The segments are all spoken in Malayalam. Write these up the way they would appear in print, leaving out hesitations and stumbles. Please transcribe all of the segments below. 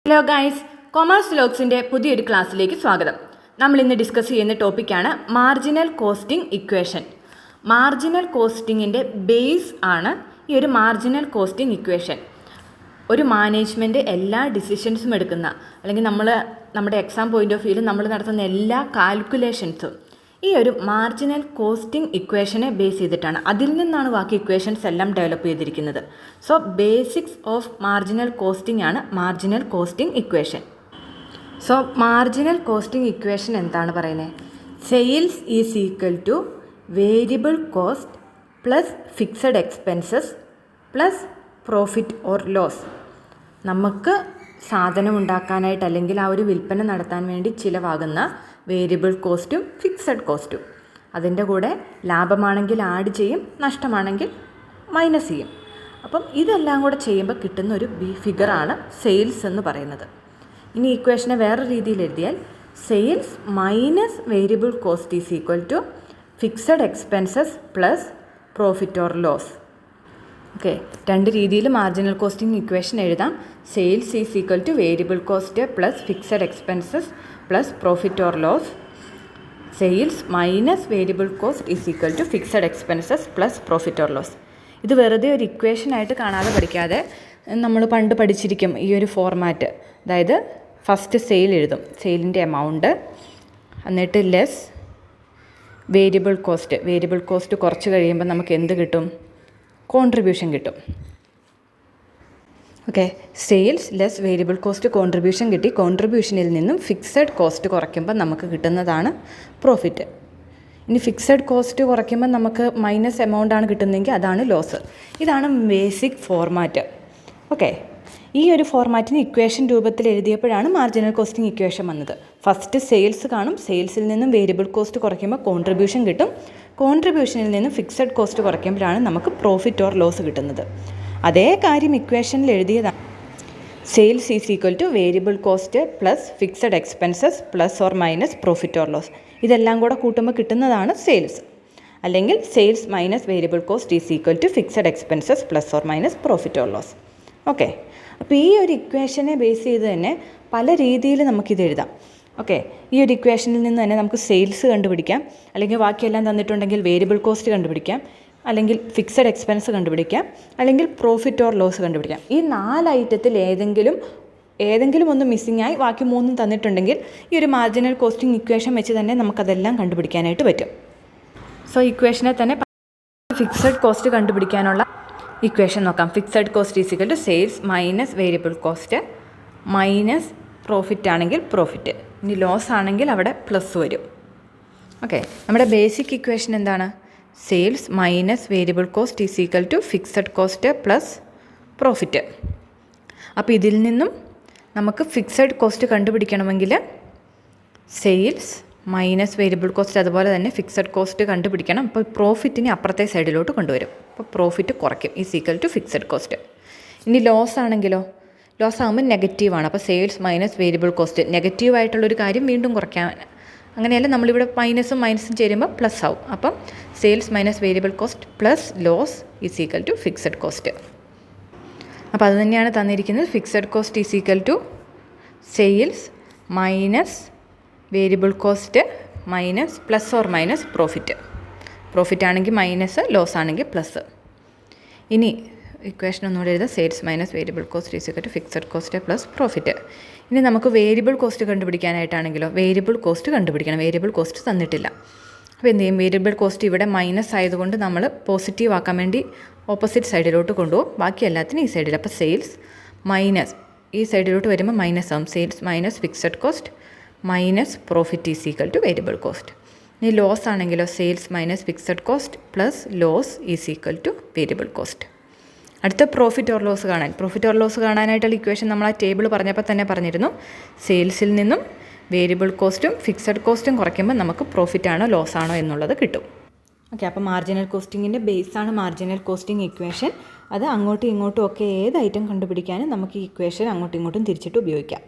ഹലോ ഗൈസ്, കൊമേഴ്സ് ലോഗ്സിൻ്റെ പുതിയൊരു ക്ലാസ്സിലേക്ക് സ്വാഗതം. നമ്മൾ ഇന്ന് ഡിസ്കസ് ചെയ്യുന്ന ടോപ്പിക്കാണ് മാർജിനൽ കോസ്റ്റിംഗ് ഇക്വേഷൻ. മാർജിനൽ കോസ്റ്റിങ്ങിൻ്റെ ബേസ് ആണ് ഈ ഒരു മാർജിനൽ കോസ്റ്റിംഗ് ഇക്വേഷൻ. ഒരു മാനേജ്മെൻറ്റ് എല്ലാ ഡിസിഷൻസും എടുക്കുന്ന, അല്ലെങ്കിൽ നമ്മുടെ എക്സാം പോയിൻ്റ് ഓഫ് വ്യൂവിൽ നമ്മൾ നടത്തുന്ന എല്ലാ കാൽക്കുലേഷൻസും ഈ ഒരു മാർജിനൽ കോസ്റ്റിംഗ് ഇക്വേഷനെ ബേസ് ചെയ്തിട്ടാണ്. അതിൽ നിന്നാണ് ബാക്കി ഇക്വേഷൻസ് എല്ലാം ഡെവലപ്പ് ചെയ്തിരിക്കുന്നത്. So basics of marginal costing ആണ് marginal costing equation. So marginal costing equation എന്താണ് പറയുന്നത്? Sales is equal to variable cost plus fixed expenses plus profit or loss. നമുക്ക് സാധനം ഉണ്ടാക്കാനായിട്ട് അല്ലെങ്കിൽ ആ ഒരു വിൽപ്പന നടത്താൻ വേണ്ടി ചിലവാകുന്ന വേരിയബിൾ കോസ്റ്റും ഫിക്സഡ് കോസ്റ്റും, അതിൻ്റെ കൂടെ ലാഭമാണെങ്കിൽ ആഡ് ചെയ്യും, നഷ്ടമാണെങ്കിൽ മൈനസ് ചെയ്യും. അപ്പം ഇതെല്ലാം കൂടെ ചെയ്യുമ്പോൾ കിട്ടുന്ന ഒരു ഫിഗറാണ് സെയിൽസ് എന്ന് പറയുന്നത്. ഇനി ഇക്വേഷനെ വേറെ രീതിയിൽ എഴുതിയാൽ sales minus variable cost is equal to fixed expenses plus profit or loss. Okay, രണ്ട് രീതിയിൽ മാർജിനൽ കോസ്റ്റിംഗ് ഇക്വേഷൻ എഴുതാം. Sales is equal to variable cost plus fixed expenses plus profit or loss. Sales minus variable cost is equal to fixed expenses plus profit or loss. ഇത് വെറുതെ ഒരു ഇക്വേഷനായിട്ട് കാണാതെ പഠിക്കാതെ നമ്മൾ പണ്ട് പഠിച്ചിരിക്കും ഈ ഒരു ഫോർമാറ്റ്. അതായത് ഫസ്റ്റ് സെയിൽ എഴുതും, സെയിലിൻ്റെ എമൗണ്ട്, എന്നിട്ട് ലെസ് വേരിയബിൾ കോസ്റ്റ് കുറച്ച് കഴിയുമ്പോൾ നമുക്ക് എന്ത് കിട്ടും? കോൺട്രിബ്യൂഷൻ കിട്ടും. Okay, sales less variable cost contribution കിട്ടി. കോൺട്രിബ്യൂഷനിൽ നിന്നും ഫിക്സഡ് കോസ്റ്റ് കുറയ്ക്കുമ്പോൾ നമുക്ക് കിട്ടുന്നതാണ് പ്രോഫിറ്റ്. ഇനി ഫിക്സഡ് കോസ്റ്റ് കുറയ്ക്കുമ്പോൾ നമുക്ക് മൈനസ് എമൗണ്ടാണ് കിട്ടുന്നതെങ്കിൽ അതാണ് ലോസ്. ഇതാണ് ബേസിക് ഫോർമാറ്റ്. ഓക്കെ, ഈ ഒരു ഫോർമാറ്റിന് ഇക്വേഷൻ രൂപത്തിൽ എഴുതിയപ്പോഴാണ് മാർജിനൽ കോസ്റ്റിംഗ് ഇക്വേഷൻ വന്നത്. ഫസ്റ്റ് സെയിൽസ് കാണും, സെയിൽസിൽ നിന്നും വേരിയബിൾ കോസ്റ്റ് കുറയ്ക്കുമ്പോൾ കോൺട്രിബ്യൂഷൻ കിട്ടും, കോൺട്രിബ്യൂഷനിൽ നിന്നും ഫിക്സഡ് കോസ്റ്റ് കുറയ്ക്കുമ്പോഴാണ് നമുക്ക് പ്രോഫിറ്റ് ഓർ ലോസ് കിട്ടുന്നത്. അതേ കാര്യം ഇക്വേഷനിൽ എഴുതിയതാണ്. Sales is equal to variable cost plus fixed expenses plus or minus profit or loss. ഇതെല്ലാം കൂടെ കൂട്ടുമ്പോൾ കിട്ടുന്നതാണ് സെയിൽസ്. അല്ലെങ്കിൽ sales minus variable cost is equal to fixed expenses plus or minus profit or loss. Okay, അപ്പോൾ ഈ ഒരു ഇക്വേഷനെ ബേസ് ചെയ്ത് തന്നെ പല രീതിയിൽ നമുക്കിത് എഴുതാം. ഓക്കെ, ഈ ഒരു ഇക്വേഷനിൽ നിന്ന് തന്നെ നമുക്ക് സെയിൽസ് കണ്ടുപിടിക്കാം, അല്ലെങ്കിൽ ബാക്കിയെല്ലാം തന്നിട്ടുണ്ടെങ്കിൽ വേരിയബിൾ കോസ്റ്റ് കണ്ടുപിടിക്കാം, അല്ലെങ്കിൽ ഫിക്സഡ് എക്സ്പെൻസ് കണ്ടുപിടിക്കാം, അല്ലെങ്കിൽ പ്രോഫിറ്റ് ഓർ ലോസ് കണ്ടുപിടിക്കാം. ഈ 4 ഐറ്റത്തിൽ ഏതെങ്കിലും ഒന്ന് മിസ്സിംഗ് ആയി ബാക്കി 3 തന്നിട്ടുണ്ടെങ്കിൽ ഈ ഒരു മാർജിനൽ കോസ്റ്റിംഗ് ഇക്വേഷൻ വെച്ച് തന്നെ നമുക്കതെല്ലാം കണ്ടുപിടിക്കാനായിട്ട് പറ്റും. സോ ഇക്വേഷനെ തന്നെ ഫിക്സഡ് കോസ്റ്റ് കണ്ടുപിടിക്കാനുള്ള ഇക്വേഷൻ നോക്കാം. Fixed cost is equal to sales minus variable cost minus profit ആണെങ്കിൽ പ്രോഫിറ്റ്, ഇനി ലോസ് ആണെങ്കിൽ അവിടെ പ്ലസ് വരും. ഓക്കെ, നമ്മുടെ ബേസിക് ഇക്വേഷൻ എന്താണ്? Sales minus variable cost is equal to fixed cost plus profit. അപ്പോൾ ഇതിൽ നിന്നും നമുക്ക് ഫിക്സഡ് കോസ്റ്റ് കണ്ടുപിടിക്കണമെങ്കിൽ സെയിൽസ് മൈനസ് വേരിയബിൾ കോസ്റ്റ് അതുപോലെ തന്നെ ഫിക്സഡ് കോസ്റ്റ് കണ്ടുപിടിക്കണം. അപ്പോൾ പ്രോഫിറ്റിനെ അപ്പുറത്തെ സൈഡിലോട്ട് കൊണ്ടുവരും. അപ്പോൾ പ്രോഫിറ്റ് കുറയ്ക്കും, is equal to fixed cost. ഇനി ലോസ് ആണെങ്കിലോ? ലോസ് ആകുമ്പോൾ നെഗറ്റീവാണ്. അപ്പോൾ സെയിൽസ് മൈനസ് വേരിയബിൾ കോസ്റ്റ്, നെഗറ്റീവായിട്ടുള്ളൊരു കാര്യം വീണ്ടും കുറയ്ക്കാൻ. അങ്ങനെയല്ല, നമ്മളിവിടെ മൈനസും ചേരുമ്പോൾ പ്ലസ് ആവും. അപ്പം sales minus variable cost plus loss is equal to fixed cost. അപ്പോൾ അത് തന്നെയാണ് തന്നിരിക്കുന്നത്. Fixed cost is equal to sales minus variable cost minus plus or minus profit ആണെങ്കിൽ മൈനസ്, ലോസ് ആണെങ്കിൽ പ്ലസ്. ഇനി ഇക്വേഷൻ ഒന്നുകൂടെ എഴുതാം. Sales minus variable cost is equal to fixed cost plus profit. ഇനി നമുക്ക് വേരിയബിൾ കോസ്റ്റ് കണ്ടുപിടിക്കാനായിട്ടാണെങ്കിലോ വേരിയബിൾ കോസ്റ്റ് കണ്ടുപിടിക്കണം. വേരിയബിൾ കോസ്റ്റ് തന്നിട്ടില്ല. അപ്പോൾ എന്ത് ചെയ്യും? വേരിയബിൾ കോസ്റ്റ് ഇവിടെ മൈനസ് ആയതുകൊണ്ട് നമ്മൾ പോസിറ്റീവ് ആക്കാൻ വേണ്ടി ഓപ്പോസിറ്റ് സൈഡിലോട്ട് കൊണ്ടുപോകും, ബാക്കി എല്ലാത്തിനും ഈ സൈഡിൽ. അപ്പോൾ സെയിൽസ് മൈനസ് ഈ സൈഡിലോട്ട് വരുമ്പോൾ മൈനസ് ആവും. Sales minus fixed cost minus profit is equal to variable cost. ഇനി ലോസ് ആണെങ്കിലോ sales minus fixed cost plus loss is equal to variable cost. അടുത്ത പ്രോഫിറ്റ് ഓർ ലോസ് കാണാനായിട്ടുള്ള ഇക്വേഷൻ നമ്മൾ ആ ടേബിൾ പറഞ്ഞപ്പോൾ തന്നെ പറഞ്ഞിരുന്നു. സെയിൽസിൽ നിന്നും വേരിയബിൾ കോസ്റ്റും ഫിക്സഡ് കോസ്റ്റും കുറയ്ക്കുമ്പോൾ നമുക്ക് പ്രോഫിറ്റ് ആണോ ലോസ് ആണോ എന്നുള്ളത് കിട്ടും. ഓക്കെ, അപ്പോൾ മാർജിനൽ കോസ്റ്റിങ്ങിൻ്റെ ബേസാണ് മാർജിനൽ കോസ്റ്റിംഗ് ഇക്വേഷൻ. അത് അങ്ങോട്ടും ഇങ്ങോട്ടും ഒക്കെ ഏത് ഐറ്റം കണ്ടുപിടിക്കാനും നമുക്ക് ഈ ഇക്വേഷൻ അങ്ങോട്ടും ഇങ്ങോട്ടും തിരിച്ചിട്ട് ഉപയോഗിക്കാം.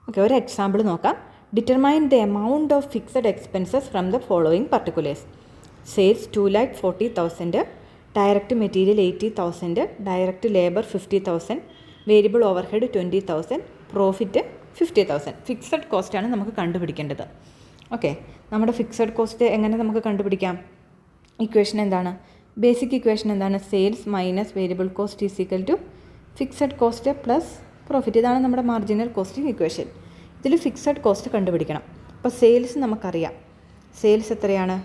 ഓക്കെ, ഒരു എക്സാമ്പിൾ നോക്കാം. Determine the amount of fixed expenses from the following particulars. Sales 2,40,000, direct material 80,000, direct labour 50,000, variable overhead 20,000, profit 50,000. Fixed കോസ്റ്റാണ് നമുക്ക് കണ്ടുപിടിക്കേണ്ടത്. ഓക്കെ, നമ്മുടെ ഫിക്സഡ് കോസ്റ്റ് എങ്ങനെ നമുക്ക് കണ്ടുപിടിക്കാം? ഇക്വേഷൻ എന്താണ്? ബേസിക് ഇക്വേഷൻ എന്താണ്? Sales minus variable cost is equal to fixed cost plus profit. ഇതാണ് നമ്മുടെ മാർജിനൽ കോസ്റ്റിംഗ് ഇക്വേഷൻ. ഇതിൽ ഫിക്സഡ് കോസ്റ്റ് കണ്ടുപിടിക്കണം. അപ്പോൾ സെയിൽസ് നമുക്കറിയാം. സെയിൽസ് എത്രയാണ്?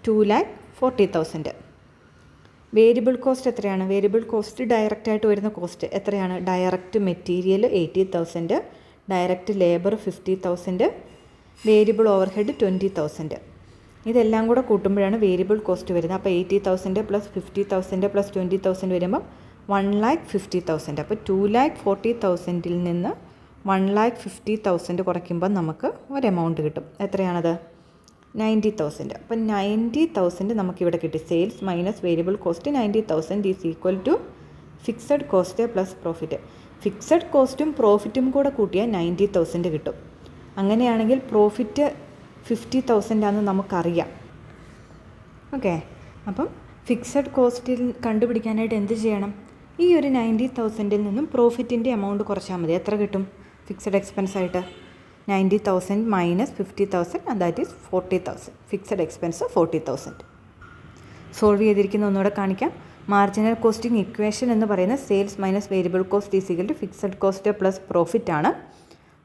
2,40,000. വേരിയബിൾ കോസ്റ്റ് എത്രയാണ്? വേരിയബിൾ കോസ്റ്റ് ഡയറക്റ്റായിട്ട് വരുന്ന കോസ്റ്റ് എത്രയാണ്? Direct material 80,000, direct labour 50,000, variable overhead 20,000. ഇതെല്ലാം കൂടെ കൂട്ടുമ്പോഴാണ് വേരിയബിൾ കോസ്റ്റ് വരുന്നത്. അപ്പോൾ 80,000 പ്ലസ് 50,000 പ്ലസ് 20,000 വരുമ്പോൾ 1,50,000. അപ്പോൾ 2,40,000 നിന്ന് 1,50,000 കുറയ്ക്കുമ്പോൾ നമുക്ക് ഒരു എമൗണ്ട് കിട്ടും. എത്രയാണത്? 90,000. അപ്പോൾ 90,000 നമുക്കിവിടെ കിട്ടി. Sales minus variable cost 90,000 is equal to fixed cost plus profit. Fixed കോസ്റ്റും പ്രോഫിറ്റും കൂടെ കൂട്ടിയാൽ 90,000 കിട്ടും. അങ്ങനെയാണെങ്കിൽ പ്രോഫിറ്റ് 50,000 ആണെന്ന് നമുക്കറിയാം. ഓക്കെ, അപ്പം ഫിക്സഡ് കോസ്റ്റിൽ കണ്ടുപിടിക്കാനായിട്ട് എന്ത് ചെയ്യണം? ഈ ഒരു 90,000 നിന്നും പ്രോഫിറ്റിൻ്റെ എമൗണ്ട് കുറച്ചാൽ മതി. എത്ര കിട്ടും ഫിക്സഡ് എക്സ്പെൻസ് ആയിട്ട്? 90,000 minus 50,000 and that is 40,000. Fixed expense 40,000. Solve ചെയ്തിരിക്കുന്ന ഒന്നുകൂടെ കാണിക്കാം. മാർജിനൽ കോസ്റ്റിംഗ് ഇക്വേഷൻ എന്ന് പറയുന്നത് sales minus variable cost is equal to fixed cost plus profit ആണ്.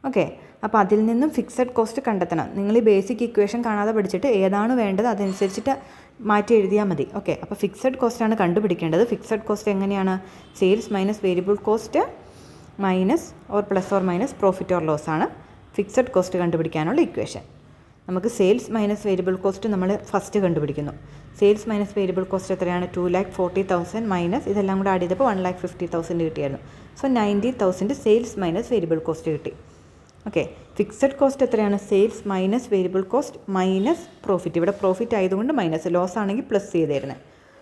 ഓക്കെ, അപ്പോൾ അതിൽ നിന്നും ഫിക്സഡ് കോസ്റ്റ് കണ്ടെത്തണം. നിങ്ങൾ ഈ ബേസിക് ഇക്വേഷൻ കാണാതെ പഠിച്ചിട്ട് ഏതാണ് വേണ്ടത് അതനുസരിച്ചിട്ട് മാറ്റി എഴുതിയാൽ മതി. ഓക്കെ, അപ്പോൾ ഫിക്സഡ് കോസ്റ്റാണ് കണ്ടുപിടിക്കേണ്ടത്. ഫിക്സഡ് കോസ്റ്റ് എങ്ങനെയാണ്? Sales minus variable cost minus or plus or minus profit or loss ആണ് ഫിക്സഡ് കോസ്റ്റ് കണ്ടുപിടിക്കാനുള്ള ഇക്വേഷൻ. നമുക്ക് സെയിൽസ് മൈനസ് വേരിയബിൾ കോസ്റ്റ് നമ്മൾ ഫസ്റ്റ് കണ്ടുപിടിക്കുന്നു. സെയിൽസ് മൈനസ് വേരിയബിൾ കോസ്റ്റ് എത്രയാണ്? 2,40,000 മൈനസ് ഇതെല്ലാം കൂടെ ആഡ് ചെയ്തപ്പോൾ 1,50,000 കിട്ടിയായിരുന്നു. So 90,000 sales minus variable cost കിട്ടി. ഓക്കെ, ഫിക്സഡ് കോസ്റ്റ് എത്രയാണ്? Sales minus variable cost minus profit. ഇവിടെ പ്രോഫിറ്റ് ആയതുകൊണ്ട് മൈനസ്, ലോസ് ആണെങ്കിൽ പ്ലസ് ചെയ്തായിരുന്നു.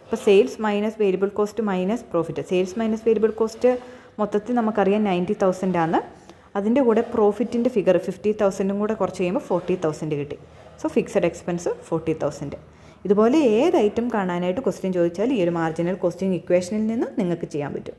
അപ്പോൾ sales minus variable cost minus profit. Sales minus variable cost മൊത്തത്തിൽ നമുക്കറിയാം 90,000 ആണ്. അതിൻ്റെ കൂടെ പ്രോഫിറ്റിൻ്റെ ഫിഗർ 50,000 കൂടെ കുറച്ച് കഴിയുമ്പോൾ 40,000 കിട്ടി. So fixed expense 40,000. ഇതുപോലെ ഏത് ഐറ്റം കാണാനായിട്ട് ക്വസ്റ്റ്യൻ ചോദിച്ചാൽ ഈ ഒരു മാർജിനൽ കോസ്റ്റിംഗ് ഇക്വേഷനിൽ നിന്ന് നിങ്ങൾക്ക് ചെയ്യാൻ പറ്റും.